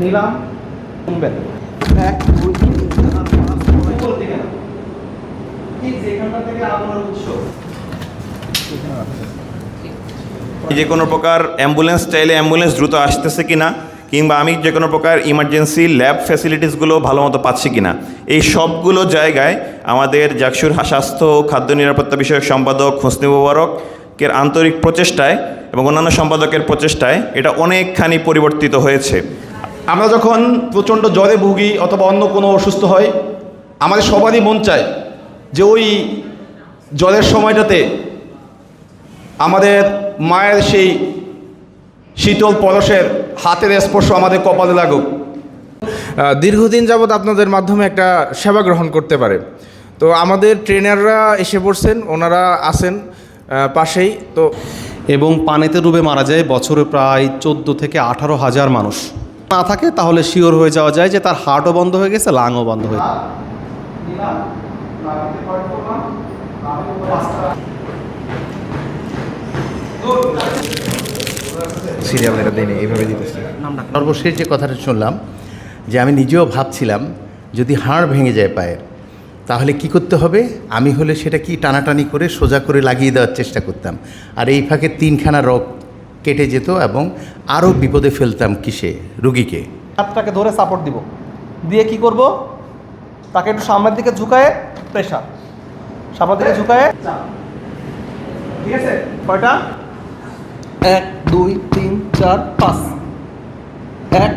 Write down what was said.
নিলাম, শুনবেন 1 2 3 4 5 বলতে গেল ঠিক যেখানটা থেকে আপনার উৎস যে কোনো প্রকার অ্যাম্বুলেন্স চাইলে অ্যাম্বুলেন্স দ্রুত আসতেছে কিনা, কিংবা আমি যে কোনো প্রকার ইমার্জেন্সি ল্যাব ফ্যাসিলিটিসগুলো ভালো মতো পাচ্ছি কিনা, এই সবগুলো জায়গায় আমাদের জাকসুর স্বাস্থ্য ও খাদ্য নিরাপত্তা বিষয়ক সম্পাদক হোসনি মোবারকের আন্তরিক প্রচেষ্টায় এবং অন্যান্য সম্পাদকের প্রচেষ্টায় এটা অনেকখানি পরিবর্তিত হয়েছে। আমরা যখন প্রচণ্ড জ্বরে ভুগি অথবা অন্য কোনো অসুস্থ হয়, আমাদের সবারই মন চায় যে ওই জ্বরের সময়টাতে আমাদের মায়ের সেই শীতল পরশের হাতের স্পর্শ আমাদের কপালে লাগুক। দীর্ঘদিন যাবৎ আপনাদের মাধ্যমে একটা সেবা গ্রহণ করতে পারে। তো আমাদের ট্রেনাররা এসে পড়ছেন, ওনারা আছেন পাশেই। তো এবং পানিতে ডুবে মারা যায় বছরে প্রায় 14 থেকে 18,000 মানুষ। না থাকে তাহলে শিওর হয়ে যাওয়া যায় যে তার হার্টও বন্ধ হয়ে গেছে, লাংও বন্ধ হয়ে গেছে। সিরিয়াল এটা দেয়নি, এইভাবে দিতেছে। সর্বশেষ যে কথাটা শুনলাম, যে আমি নিজেও ভাবছিলাম যদি হাড় ভেঙে যায় পায়ের, তাহলে কি করতে হবে। আমি হলে সেটা কি টানাটানি করে সোজা করে লাগিয়ে দেওয়ার চেষ্টা করতাম, আর এই ফাঁকে 3খানা রোগ কেটে যেত এবং আরও বিপদে ফেলতাম কিসে, রুগীকে। হাতটাকে ধরে সাপোর্ট দিব, দিয়ে কি করব, তাকে একটু সামনের দিকে ঝুঁকায় প্রেশার, সামনের দিকে ঝুঁকায় চাপ। ঠিক আছে, কয়টা? 1 2 3 4 5 1